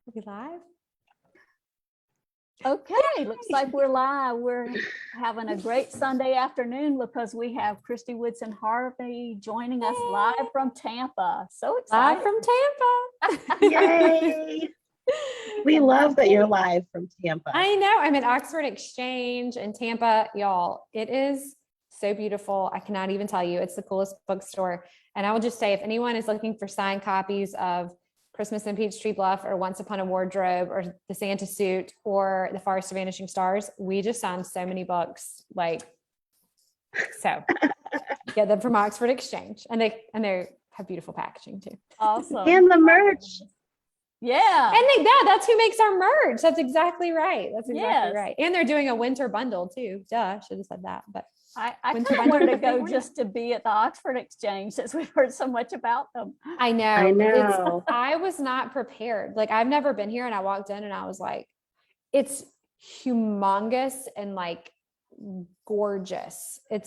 Are we live? Okay, looks like we're live. We're having a great Sunday afternoon because we have Kristy, Woodson, Harvey joining us live from Tampa. So excited. Live from Tampa. Yay! We love that you're live from Tampa. I know. I'm at Oxford Exchange in Tampa, y'all. It is so beautiful. I cannot even tell you. It's the coolest bookstore. And I will just say, if anyone is looking for signed copies of Christmas in Peachtree, Bluff, or Once Upon a Wardrobe, or The Santa Suit, or The Forest of Vanishing Stars, we just signed so many books. So get them from Oxford Exchange, and they have beautiful packaging too. Awesome. And the merch. Yeah. And that's who makes our merch. That's exactly right. Right. And they're doing a winter bundle too. Duh, should have said that. But I kind of wanted to go just to be at the Oxford Exchange since we've heard so much about them. I know. I know. I was not prepared. Like, I've never been here, and I walked in and I was like, it's humongous and like gorgeous. I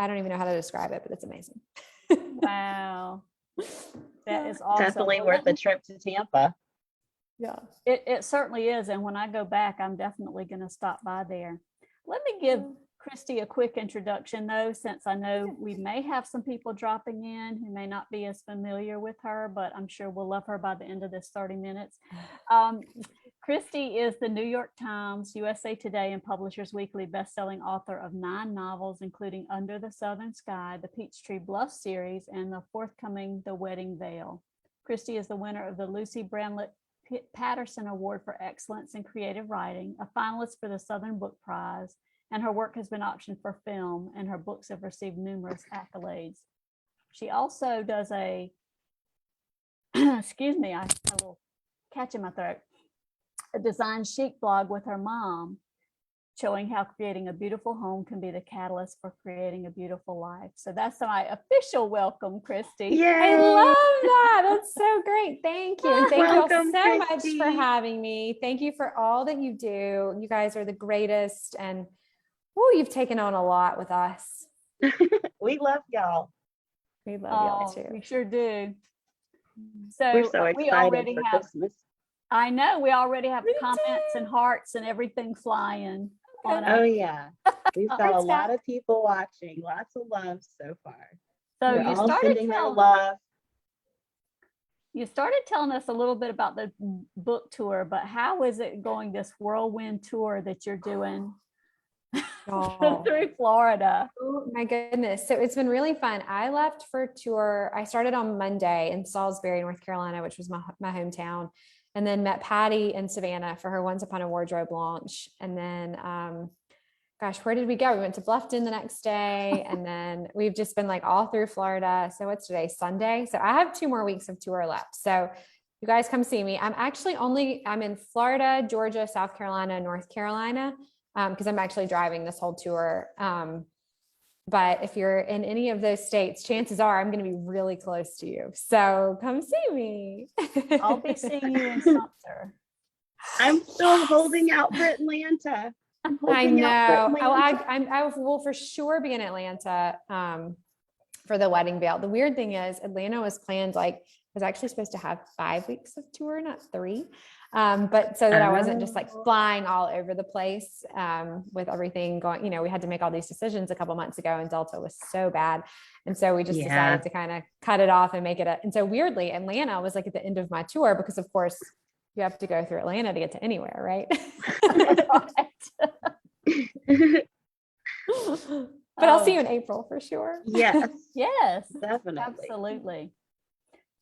don't even know how to describe it, but it's amazing. Wow. That is awesome. Definitely worth a trip to Tampa. Yeah. It certainly is. And when I go back, I'm definitely going to stop by there. Let me give Kristy a quick introduction, though, since I know we may have some people dropping in who may not be as familiar with her, but I'm sure we'll love her by the end of this 30 minutes. Kristy is the New York Times, USA Today, and Publishers Weekly bestselling author of 9 novels, including Under the Southern Sky, the Peachtree Bluff series, and the forthcoming The Wedding Veil. Kristy is the winner of the Lucy Bramlett Patterson Award for Excellence in Creative Writing, a finalist for the Southern Book Prize, and her work has been optioned for film, and her books have received numerous accolades. She also does excuse me, I had a little catch in my throat, a design chic blog with her mom, showing how creating a beautiful home can be the catalyst for creating a beautiful life. So that's my official welcome, Kristy. Yay! I love that. That's so great. Thank you. And thank you all so Welcome, much Kristy. for having me. Thank you for all that you do. You guys are the greatest. And you've taken on a lot with us. We love y'all. We love y'all too. We sure do. So We're so we excited already for have, Christmas. I know we already have Me comments too. and hearts and everything flying on Oh us. yeah. We've got a lot of people watching. Lots of love so far. So We're all sending their love. You started telling us a little bit about the book tour, but how is it going, this whirlwind tour that you're doing through Florida? Oh my goodness. So it's been really fun. I left for tour. I started on Monday in Salisbury, North Carolina, which was my hometown, and then met Patty in Savannah for her Once Upon a Wardrobe launch. And then, where did we go? We went to Bluffton the next day, and then we've just been like all through Florida. So what's today? Sunday. So I have 2 more weeks of tour left. So you guys come see me. I'm in Florida, Georgia, South Carolina, North Carolina, because I'm actually driving this whole tour. But if you're in any of those states, chances are I'm going to be really close to you. So come see me. I'll be seeing you in Sumter. I'm still holding out for Atlanta. I know. I will for sure be in Atlanta for the Wedding Veil. The weird thing is Atlanta was planned, was actually supposed to have 5 weeks of tour, not 3. But so that I wasn't just flying all over the place with everything going, we had to make all these decisions a couple months ago, and Delta was so bad. And so we just decided to kind of cut it off and make it and so weirdly, Atlanta was at the end of my tour, because of course you have to go through Atlanta to get to anywhere, right? But I'll see you in April for sure. Yes. Yes, Definitely. absolutely.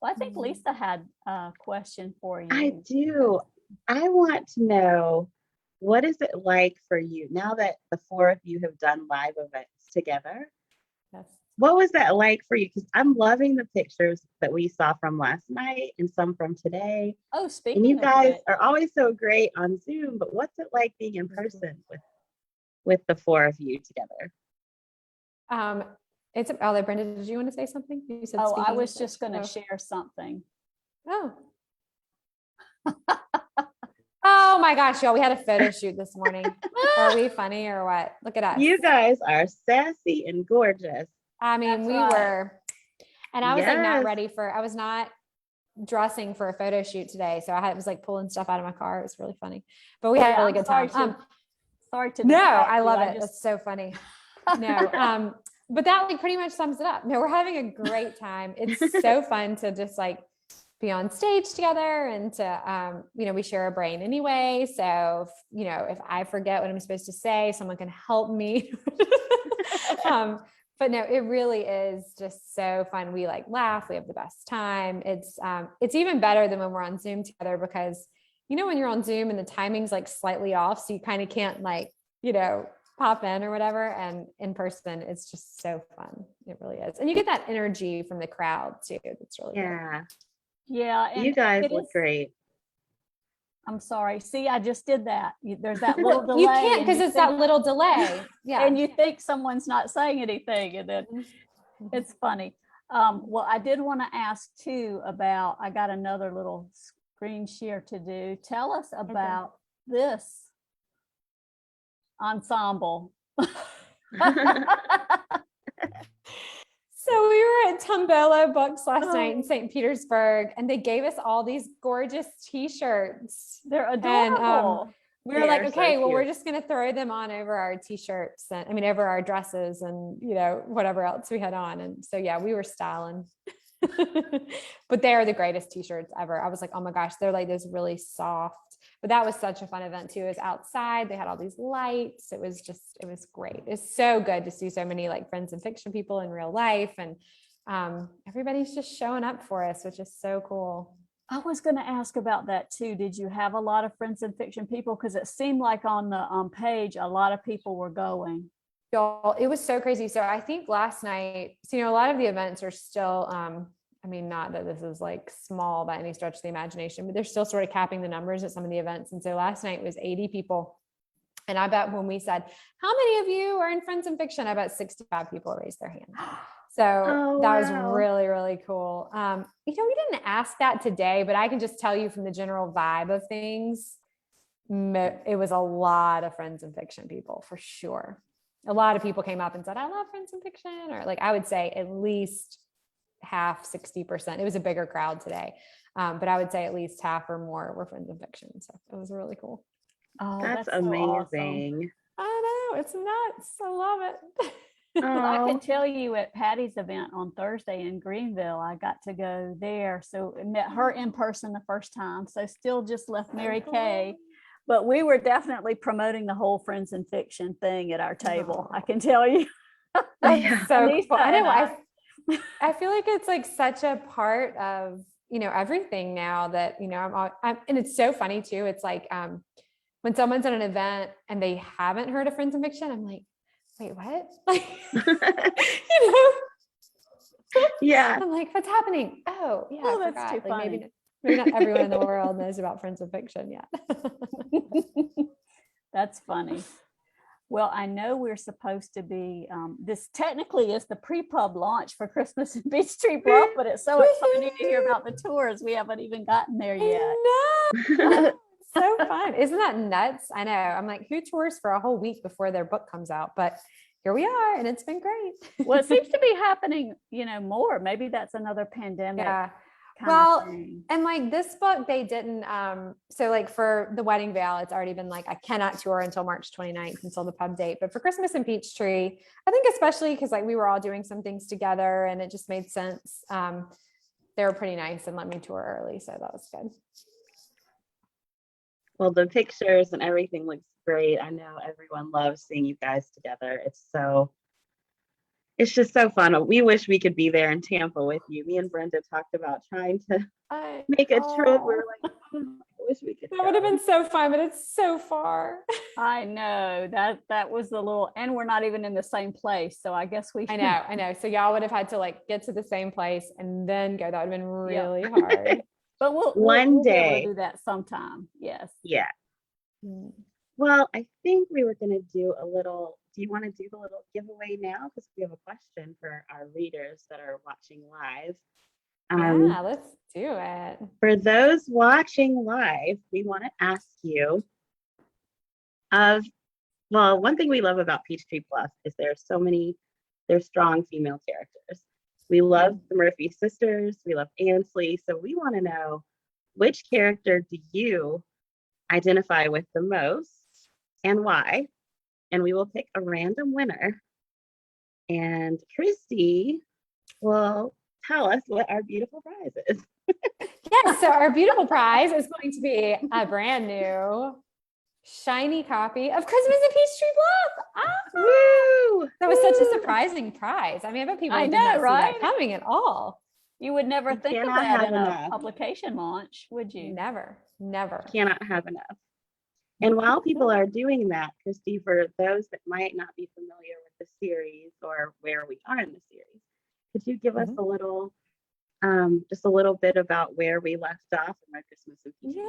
Well, I think Lisa had a question for you. I do. I want to know, what is it like for you now that the 4 of you have done live events together? Yes. What was that like for you? Because I'm loving the pictures that we saw from last night and some from today. Oh, speaking and you of guys which, are always so great on Zoom, but what's it like being in person with the 4 of you together? It's Brenda, did you want to say something? You said I was just going to share something. Oh. Oh my gosh, y'all, we had a photo shoot this morning. Are we funny or what? Look at us. You guys are sassy and gorgeous. I mean, That's right. were, and I was not ready for, I was not dressing for a photo shoot today. So I was like pulling stuff out of my car. It was really funny, but we had a really I'm good sorry time. Sorry to No, distract I you. love it. It's so funny. No, but that like pretty much sums it up. No, we're having a great time. It's so fun to just like be on stage together and to, we share a brain anyway. So, if I forget what I'm supposed to say, someone can help me. But no, it really is just so fun. We like laugh, we have the best time. It's even better than when we're on Zoom together because, when you're on Zoom and the timing's like slightly off, so you kind of can't like, pop in or whatever. And in person, it's just so fun. It really is. And you get that energy from the crowd too. It's really good. Yeah. And you guys look great. I'm sorry. See, I just did that. There's that little delay. You can't because it's that little delay. Yeah. And you think someone's not saying anything, and then it's funny. Well, I did want to ask too about, I got another little screen share to do. Tell us about this ensemble. So we were at Tumbelo Books last night in St. Petersburg, and they gave us all these gorgeous T-shirts. They're adorable. And we were like, okay, well, we're just going to throw them on over our T-shirts and over our dresses and, whatever else we had on. And so, yeah, we were styling, but they are the greatest T-shirts ever. I was like, oh my gosh, they're like this really soft, but that was such a fun event too. It was outside. They had all these lights. It was great. It's so good to see so many like friends and fiction people in real life. And everybody's just showing up for us, which is so cool. I was going to ask about that too. Did you have a lot of friends and fiction people? Because it seemed like on the page, a lot of people were going. Y'all, it was so crazy. So I think last night, a lot of the events are still, not that this is like small by any stretch of the imagination, but they're still sort of capping the numbers at some of the events. And so last night was 80 people. And I bet when we said, how many of you are in Friends and Fiction? I bet 65 people raised their hand. So that was really, really cool. We didn't ask that today, but I can just tell you from the general vibe of things, it was a lot of Friends and Fiction people for sure. A lot of people came up and said, I love Friends and Fiction, or like, I would say at least half, 60%. It was a bigger crowd today. But I would say at least half or more were Friends and Fiction. So it was really cool. Oh, that's so amazing. Awesome. I know, it's nuts. I love it. I can tell you at Patty's event on Thursday in Greenville, I got to go there. So I met her in person the first time. So still just left Mary Kay. But we were definitely promoting the whole Friends and Fiction thing at our table. I can tell you. That's so cool. I know. I feel like it's like such a part of, everything now that, and it's so funny too. It's like, when someone's at an event and they haven't heard of Friends and Fiction, I'm like, wait, what? Like, Yeah. I'm like, what's happening? Oh, yeah. Oh, I that's forgot. too Like, funny. maybe not everyone in the world knows about Friends and Fiction yet. That's funny. Well, I know we're supposed to be, this technically is the pre-pub launch for Christmas in Peachtree, Bluff, but it's so exciting to hear about the tours. We haven't even gotten there yet. I know. So fun. Isn't that nuts? I know. I'm like, who tours for a whole week before their book comes out? But here we are, and it's been great. Well, it seems to be happening, more. Maybe that's another pandemic. Yeah. Well, and like this book, they didn't, so like for the Wedding Veil, it's already been like, I cannot tour until March 29th until the pub date. But for Christmas in Peachtree, I think especially because like we were all doing some things together and it just made sense. They were pretty nice and let me tour early. So that was good. Well, the pictures and everything looks great. I know everyone loves seeing you guys together. It's just so fun. We wish we could be there in Tampa with you. Me and Brenda talked about trying to make a trip. We were like, I wish we could. That would have been so fun, but it's so far. I know that was the little, and we're not even in the same place. So I guess I know. So y'all would have had to like get to the same place and then go. That would have been really hard. But we'll day be able to do that sometime. Yes. Yeah. Well, I think we were going to do a little. Do you want to do the little giveaway now? Because we have a question for our readers that are watching live. Yeah, let's do it. For those watching live, we want to ask you one thing we love about Peachtree Bluff is there's strong female characters. We love the Murphy sisters. We love Ansley. So we want to know, which character do you identify with the most and why? And we will pick a random winner. And Kristy will tell us what our beautiful prize is. Yes, so our beautiful prize is going to be a brand new shiny copy of Christmas in Peachtree Bluff. Woo! That was such a surprising prize. I mean, I bet people I did know, not see right? that coming at all. You would never You think of cannot that have in a enough. publication launch, would you? Never. Cannot have enough. And while people are doing that, Kristy, for those that might not be familiar with the series or where we are in the series, could you give us a little, just a little bit about where we left off in our Christmas and Peachtree?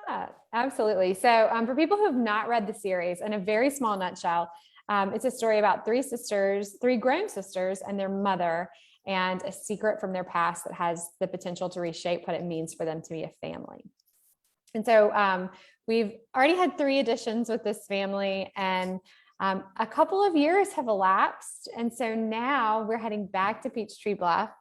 Yeah, absolutely. So for people who have not read the series, in a very small nutshell, it's a story about three grown sisters and their mother, and a secret from their past that has the potential to reshape what it means for them to be a family. And so we've already had 3 editions with this family, and a couple of years have elapsed. And so now we're heading back to Peachtree Bluff.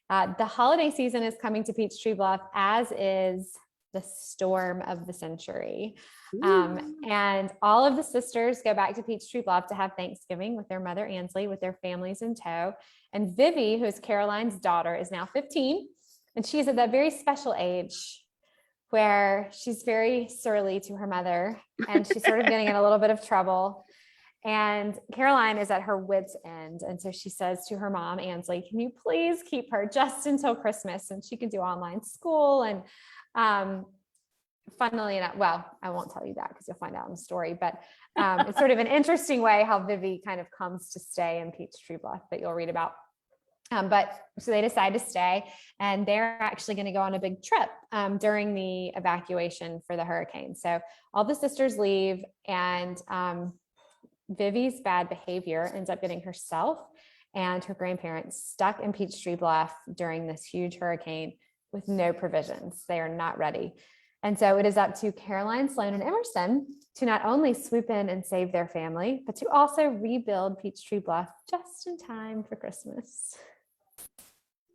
The holiday season is coming to Peachtree Bluff, as is the storm of the century. And all of the sisters go back to Peachtree Bluff to have Thanksgiving with their mother, Ansley, with their families in tow. And Vivi, who is Caroline's daughter, is now 15. And she's at that very special age where she's very surly to her mother, and she's sort of getting in a little bit of trouble. And Caroline is at her wit's end. And so she says to her mom, Ansley, can you please keep her just until Christmas, and she can do online school? And funnily enough, well, I won't tell you that because you'll find out in the story, but it's sort of an interesting way how Vivi kind of comes to stay in Peachtree Bluff that you'll read about. But so they decide to stay, and they're actually going to go on a big trip during the evacuation for the hurricane. So all the sisters leave, and Vivi's bad behavior ends up getting herself and her grandparents stuck in Peachtree Bluff during this huge hurricane with no provisions. They are not ready. And so it is up to Caroline, Sloan, and Emerson to not only swoop in and save their family, but to also rebuild Peachtree Bluff just in time for Christmas.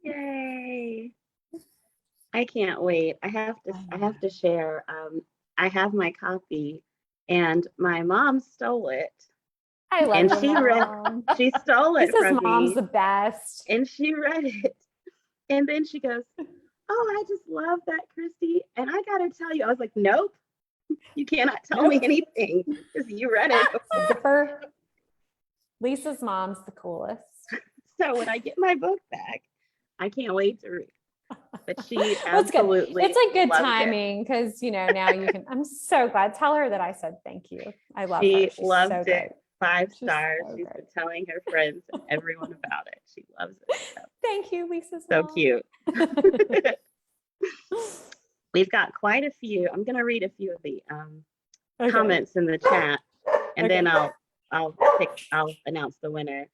Yay! I can't wait. I have to share. I have my copy, and my mom stole it. I love And your she mom. she stole it Lisa's from mom's me, the best. and she read it. And then she goes, "Oh, I just love that, Kristy." And I gotta tell you, I was like, "Nope, you cannot tell me anything because you read it." Zipper. Lisa's mom's the coolest. So when I get my book back, I can't wait to read. But she Well, it's good. absolutely It's like good loved it. timing because now you can. I'm so glad. Tell her that I said thank you. I love her. She She's loved so it. great. 5 She's stars. so She's great. been telling her friends and everyone about it. She loves it. So, Thank you, Lisa's so mom. cute. We've got quite a few. I'm going to read a few of the Okay. comments in the chat, and Okay. then I'll announce the winner.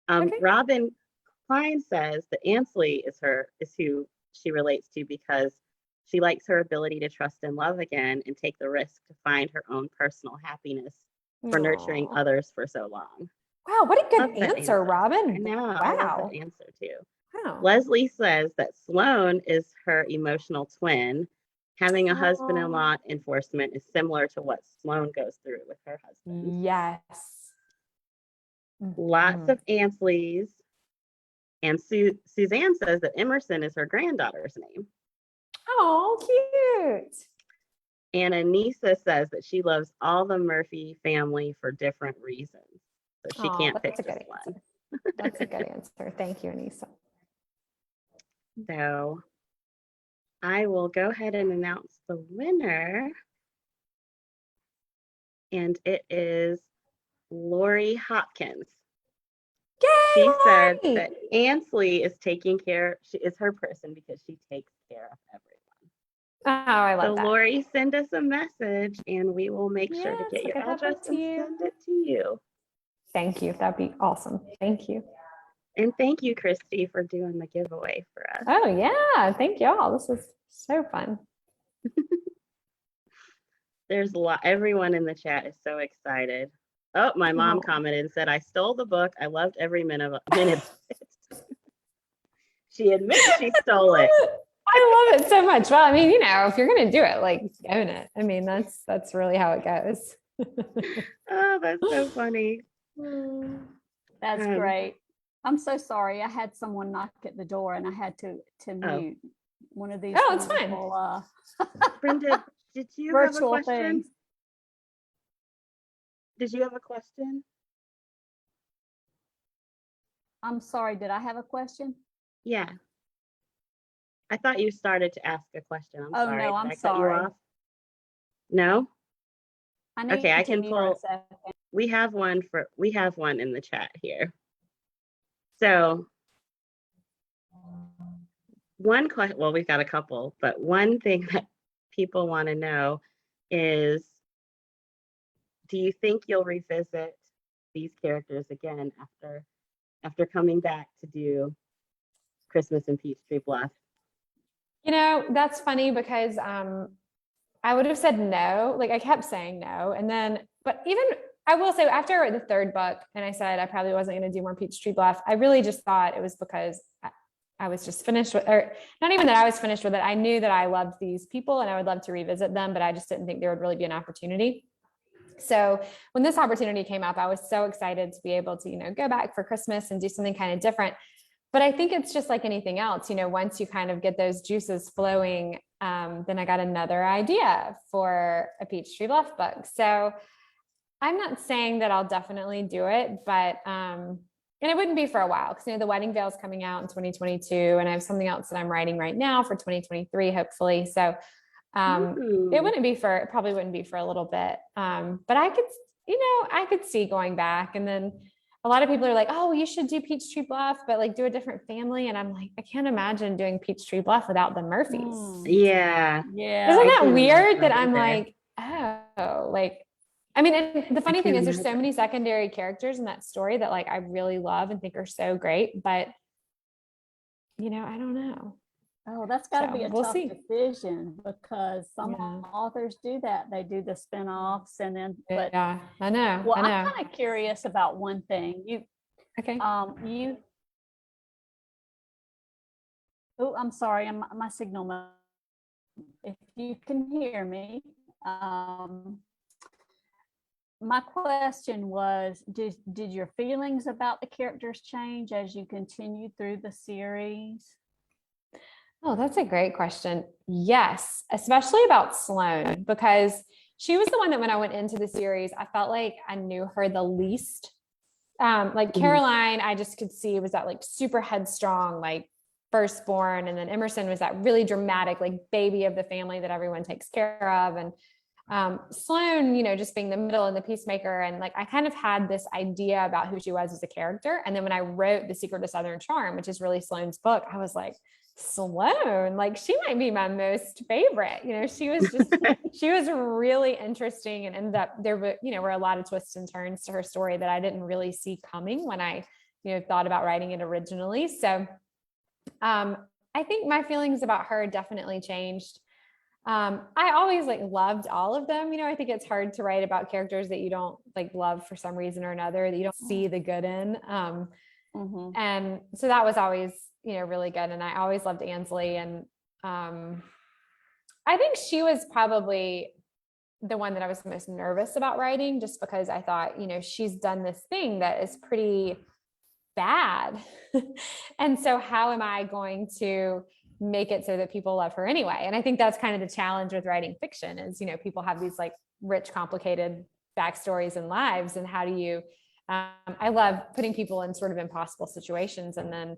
Okay. Robin Klein says that Ansley is who she relates to because she likes her ability to trust and love again and take the risk to find her own personal happiness for nurturing Aw. others for so long. Wow, what a good Love that answer, Robin. I know. I love Wow. that answer too. Wow. Leslie says that Sloan is her emotional twin. Having a husband-in-law enforcement is similar to what Sloan goes through with her husband. Yes. Lots of Ansleys. And Suzanne says that Emerson is her granddaughter's name. Oh, cute. And Anissa says that she loves all the Murphy family for different reasons. So she can't pick that's a good just one. answer. That's a good answer. Thank you, Anissa. So I will go ahead and announce the winner. And it is Lori Hopkins. Yay, She said Lori! that Ansley is taking care, she is her person because she takes care of everyone. Oh, I love So that. Lori, send us a message and we will make sure to Yes, get I'll your get that address back to and you. send it to you. Thank you. That'd be awesome. Thank you. And thank you, Kristy, for doing the giveaway for us. Oh, yeah. Thank y'all. This was so fun. There's a lot. Everyone in the chat is so excited. Oh, my mom commented and said, "I stole the book. I loved every minute of it." She admits she stole it. I love it so much. Well, I mean, if you're gonna do it, like own it. I mean, that's really how it goes. Oh, that's so funny. That's great. I'm so sorry. I had someone knock at the door and I had to mute one of these. Oh, it's fine. Brenda, did you have a Virtual question? things. Did you have a question? I'm sorry. Did I have a question? Yeah. I thought you started to ask a question. I'm sorry. No, Did I'm I cut you sorry. off? No? I need Okay, I to can mute for a pull. second. We have one in the chat here. So one question, well, we've got a couple, but one thing that people want to know is, do you think you'll revisit these characters again after coming back to do Christmas in Peachtree Bluff? That's funny because I would have said no. Like I kept saying no. And then, but even I will say after I wrote the third book and I said I probably wasn't going to do more Peachtree Bluff, I really just thought it was because I was just finished with, or not even that I was finished with it. I knew that I loved these people and I would love to revisit them, but I just didn't think there would really be an opportunity. So when this opportunity came up, I was so excited to be able to, go back for Christmas and do something kind of different. But I think it's just like anything else, once you kind of get those juices flowing, then I got another idea for a Peachtree Bluff book. So I'm not saying that I'll definitely do it, but, and it wouldn't be for a while because, The Wedding Veil is coming out in 2022 and I have something else that I'm writing right now for 2023, hopefully. So it probably wouldn't be for a little bit. But I could see going back. And then a lot of people are like, oh, you should do Peachtree Bluff, but like do a different family. And I'm like, I can't imagine doing Peachtree Bluff without the Murphys. Yeah. Isn't that weird that I'm like, oh, like, I mean, and the funny thing is there's so many secondary characters in that story that like I really love and think are so great, but I don't know. Oh, that's got to be a tough see. decision because some authors do that. They do the spinoffs and then, but yeah, I know. Well, I know. I'm kind of curious about one thing. Okay. Oh, I'm sorry. My signal. If you can hear me, my question was, did your feelings about the characters change as you continued through the series? Oh, that's a great question. Yes, especially about Sloane, because she was the one that when I went into the series, I felt like I knew her the least. Caroline, I just could see was that like super headstrong, like firstborn. And then Emerson was that really dramatic, like baby of the family that everyone takes care of. And Sloane, just being the middle and the peacemaker. And like, I kind of had this idea about who she was as a character. And then when I wrote The Secret of Southern Charm, which is really Sloane's book, I was like, Sloane, like she might be my most favorite. She was really interesting and ended up there were a lot of twists and turns to her story that I didn't really see coming when I, thought about writing it originally. So I think my feelings about her definitely changed. I always loved all of them. I think it's hard to write about characters that you don't love for some reason or another, that you don't see the good in. And so that was always, really good. And I always loved Ansley. And I think she was probably the one that I was most nervous about writing, just because I thought, she's done this thing that is pretty bad. And so how am I going to make it so that people love her anyway? And I think that's kind of the challenge with writing fiction is, people have these rich, complicated backstories and lives. And how do you, I love putting people in sort of impossible situations and then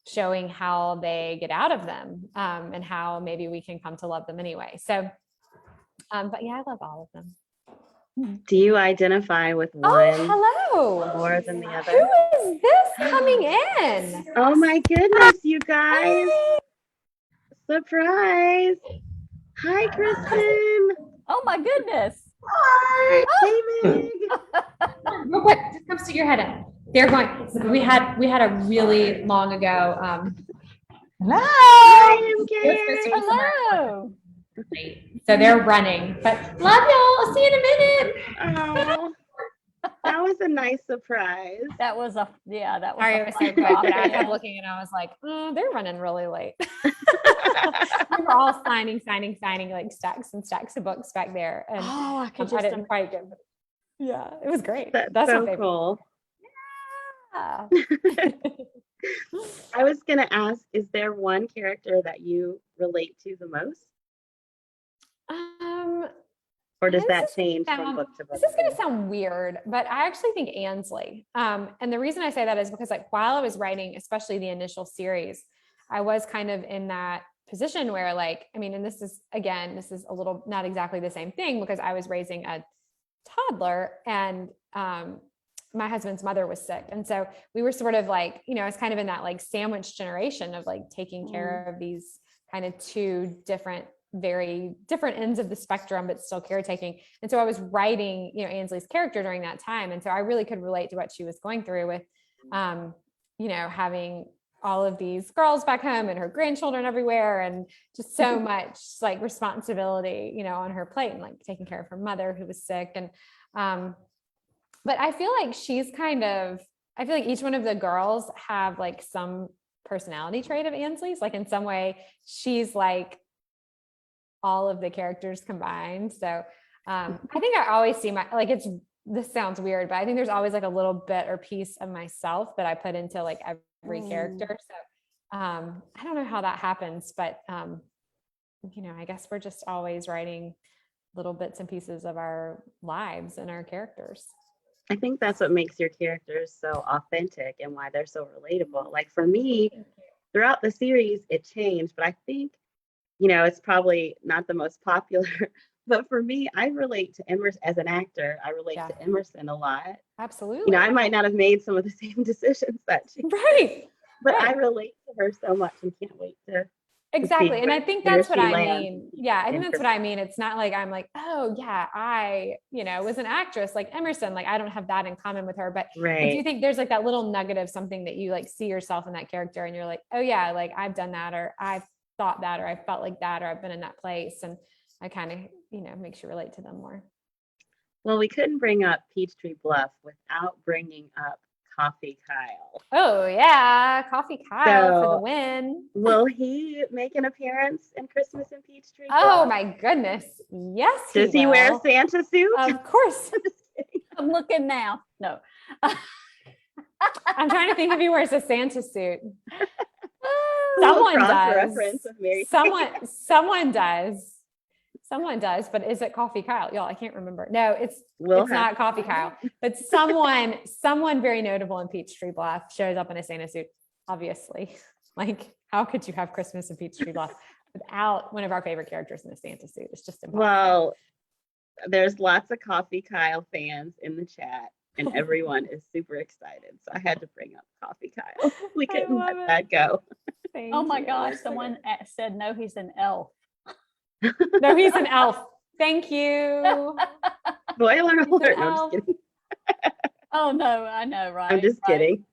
showing how they get out of them, and how maybe we can come to love them anyway. So, but yeah, I love all of them. Do you identify with one hello. more than the other? Who is this coming in? Oh my goodness, you guys. Surprise. Hi, Kristen. Oh my goodness. Hi, David. Real quick, just come stick your head in. They're going. We had a really long ago. Hello. Hi, MK. Hello. So they're running, but love y'all. I'll see you in a minute. Oh. That was a nice surprise. That was a that was Sorry, a it was fun so quick. But I drop kept in. looking and I was like, they're running really late. We were all signing like stacks and stacks of books back there. And Oh, I could I just didn't quite get, yeah, it was great. That's my so favorite. cool. Yeah. I was going to ask, is there one character that you relate to the most? Or does that change from book to book? This is going to sound weird, but I actually think Ansley. And the reason I say that is because like while I was writing, especially the initial series, I was kind of in that position where like, I mean, and this is a little, not exactly the same thing because I was raising a toddler and my husband's mother was sick. And so we were sort of like, I was kind of in that like sandwich generation of like taking care of these kind of two very different ends of the spectrum, but still caretaking. And so I was writing, Ansley's character during that time. And so I really could relate to what she was going through with, having all of these girls back home and her grandchildren everywhere and just so much like responsibility, on her plate and like taking care of her mother who was sick. And, but I feel like I feel like each one of the girls have like some personality trait of Ansley's, like in some way she's like all of the characters combined. So I think I always see this sounds weird, but I think there's always like a little bit or piece of myself that I put into like every character. So I don't know how that happens, but I guess we're just always writing little bits and pieces of our lives and our characters. I think that's what makes your characters so authentic and why they're so relatable. Like for me, throughout the series, it changed, but I think, it's probably not the most popular, but for me, I relate to Emerson as an actor. I relate to Emerson a lot. Absolutely. I might not have made some of the same decisions that she did, but I relate to her so much and can't wait to exactly. And I think that's what I mean. Yeah, I think that's what I mean. mean. It's not like I'm like, oh yeah, I, was an actress like Emerson. Like I don't have that in common with her, but I do think there's like that little nugget of something that you like see yourself in that character and you're like, oh yeah, like I've done that, or I've thought that, or I felt like that, or I've been in that place. And I kind of, makes you relate to them more. Well, we couldn't bring up Peachtree Bluff without bringing up Coffee Kyle. Oh yeah, Coffee Kyle for the win. Will he make an appearance in Christmas in Peachtree Bluff? Oh my goodness, yes. Does he wear a Santa suit? Of course. I'm looking now. No. I'm trying to think if he wears a Santa suit. Someone does. Someone does, but is it Coffee Kyle? Y'all, I can't remember. No, it's not Coffee Kyle, but someone very notable in Peachtree Bluff shows up in a Santa suit, obviously. Like, how could you have Christmas in Peachtree Bluff without one of our favorite characters in a Santa suit? It's just impossible. Well, there's lots of Coffee Kyle fans in the chat, and everyone is super excited. So I had to bring up Coffee Kyle. We couldn't let that go. Oh my gosh, someone said no, he's an elf. No, he's an elf. Thank you. Spoiler alert. No, I'm just kidding. Oh no, I know, right? I'm just kidding.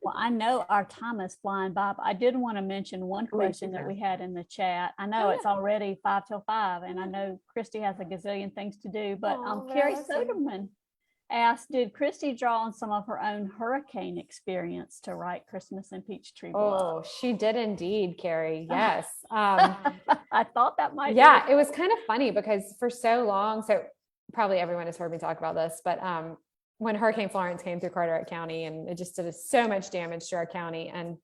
Well, I know our time is flying by, but I did want to mention one question that we had in the chat. I know it's already 5 till 5, and I know Kristy has a gazillion things to do, but Carrie Soderman asked, did Kristy draw on some of her own hurricane experience to write Christmas in Peachtree Bluff? Oh, she did indeed, Carrie. Yes. I thought that might be. It was kind of funny because for so long, so probably everyone has heard me talk about this, but when Hurricane Florence came through Carteret County, and it just did so much damage to our county, and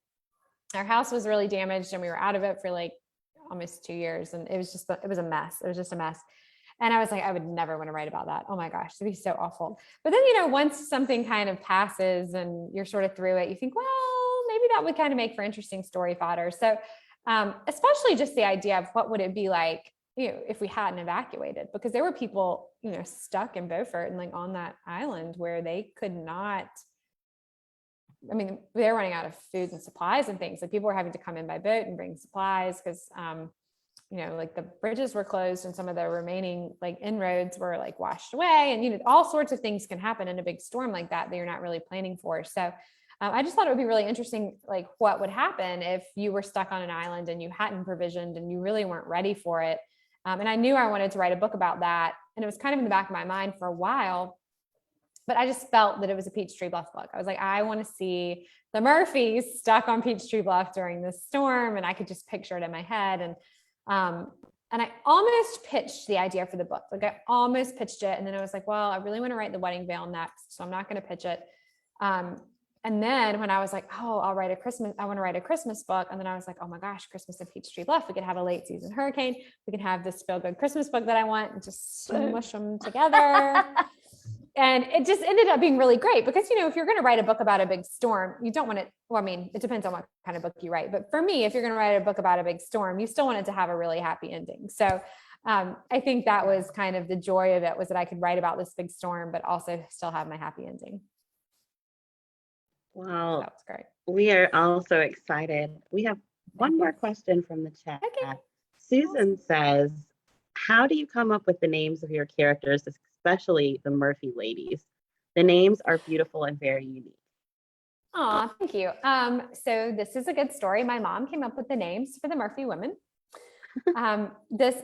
our house was really damaged, and we were out of it for like almost 2 years, and it was a mess. It was just a mess. And I was like, I would never want to write about that. Oh my gosh, it'd be so awful. But then, once something kind of passes and you're sort of through it, you think, well, maybe that would kind of make for interesting story fodder. So especially just the idea of what would it be like, if we hadn't evacuated, because there were people, stuck in Beaufort and like on that island where they could not, they're running out of food and supplies and things. Like people were having to come in by boat and bring supplies because, like the bridges were closed and some of the remaining like inroads were like washed away, and, all sorts of things can happen in a big storm like that you're not really planning for. So I just thought it would be really interesting, like what would happen if you were stuck on an island and you hadn't provisioned and you really weren't ready for it. And I knew I wanted to write a book about that. And it was kind of in the back of my mind for a while. but I just felt that it was a Peachtree Bluff book. I was like, I want to see the Murphys stuck on Peachtree Bluff during this storm. And I could just picture it in my head. And I almost pitched the idea for the book. Like I almost pitched it. And then I was like, well, I really want to write the wedding veil next. So I'm not going to pitch it. And then when I was like, oh, I want to write a Christmas book. And then I was like, oh my gosh, Christmas at Peachtree Bluff. We could have a late season hurricane. We can have this feel good Christmas book that I want and just smush them together. And it just ended up being really great because, if you're going to write a book about a big storm, you don't want it. Well, I mean, it depends on what kind of book you write. But for me, if you're going to write a book about a big storm, you still want it to have a really happy ending. So I think that was kind of the joy of it, was that I could write about this big storm, but also still have my happy ending. Well, That was great. we are all so excited. We have one more question from the chat. Okay. Susan says, how do you come up with the names of your characters, especially the Murphy ladies? The names are beautiful and very unique. Oh, thank you. So this is a good story. My mom came up with the names for the Murphy women. This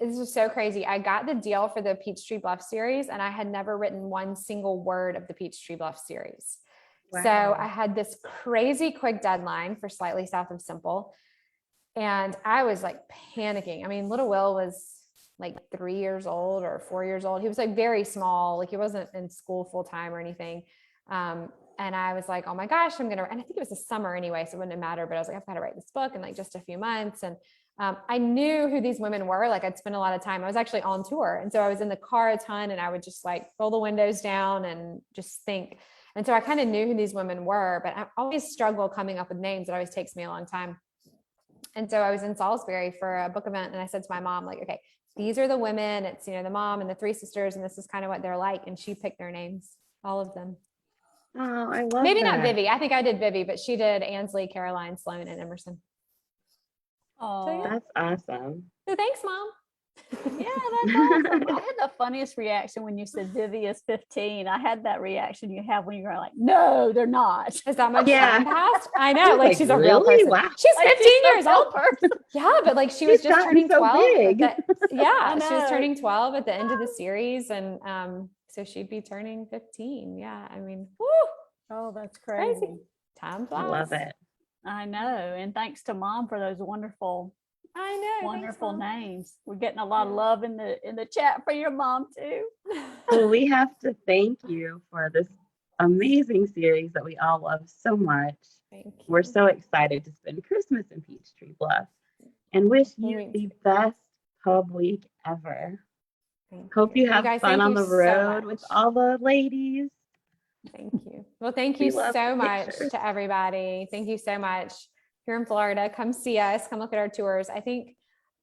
is so crazy. I got the deal for the Peachtree Bluff series, and I had never written one single word of the Peachtree Bluff series. Wow. So I had this crazy quick deadline for Slightly South of Simple. And I was like panicking. I mean, little Will was like 3 years old or 4 years old. He was like very small. Like he wasn't in school full time or anything. And I was like, oh my gosh, and I think it was the summer anyway, so it wouldn't matter, but I was like, I've got to write this book in like just a few months. And I knew who these women were. Like I'd spent a lot of time. I was actually on tour. And so I was in the car a ton, and I would just like roll the windows down and just think. And so I kind of knew who these women were, but I always struggle coming up with names. It always takes me a long time. And so I was in Salisbury for a book event, and I said to my mom, like, okay, these are the women. It's, the mom and the three sisters, and this is kind of what they're like. And she picked their names, all of them. Oh, I love Maybe that. not Vivi. I think I did Vivi, but she did Ansley, Caroline, Sloan, and Emerson. Oh, That's awesome. So thanks, Mom. yeah, that's awesome. I had the funniest reaction when you said Vivi is 15. I had that reaction you have when you're like, no, they're not. Is that much Yeah. time passed? I know, like she's a real really? person. Wow. She's Like, 15 she's a years real old. person. Yeah, but like she was She's just gotten turning so 12. big. Yeah, she was know. turning 12 at the end of the series, and so she'd be turning 15. Yeah, I mean, woo, Oh, that's crazy. crazy. Time I flies. love it. I know. And thanks to Mom for those wonderful I know. wonderful thanks, Mom. names. We're getting a lot of love in the chat for your mom too. Well, we have to thank you for this amazing series that we all love so much. Thank you. We're so excited to spend Christmas in Peachtree Bluff and wish you Thanks. the best pub week ever. Thank Hope you have guys, fun thank on you the so road with much. all the ladies. Thank you. Well, thank We you love so the much pictures. to everybody. Thank you so much. Here in Florida, come see us, come look at our tours. I think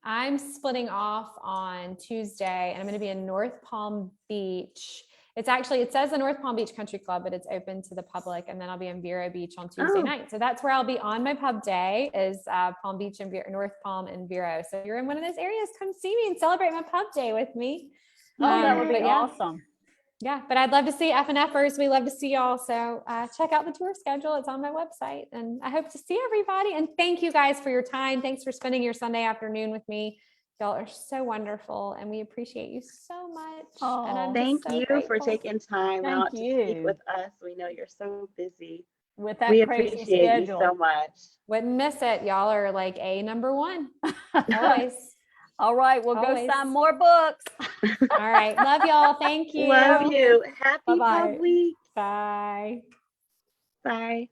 I'm splitting off on Tuesday, and I'm going to be in North Palm Beach. It says the North Palm Beach Country Club, but it's open to the public. And then I'll be in Vero Beach on Tuesday night. So that's where I'll be on my pub day, is Palm Beach and North Palm and Vero. So if you're in one of those areas, come see me and celebrate my pub day with me. Oh, that would be But yeah. awesome. Yeah, but I'd love to see FNFers. We love to see y'all. So check out the tour schedule. It's on my website, and I hope to see everybody. And thank you guys for your time. Thanks for spending your Sunday afternoon with me. Y'all are so wonderful, and we appreciate you so much. And I'm Oh, just Thank so you for grateful. taking time Thank out to speak you. with us. We know you're so busy. With that We crazy appreciate schedule. you so much. Wouldn't miss it. Y'all are like number one. Always. All right, we'll Always. go sign more books. All right. Love y'all. Thank you. Love you. Happy Bye-bye. pub week. Bye. Bye.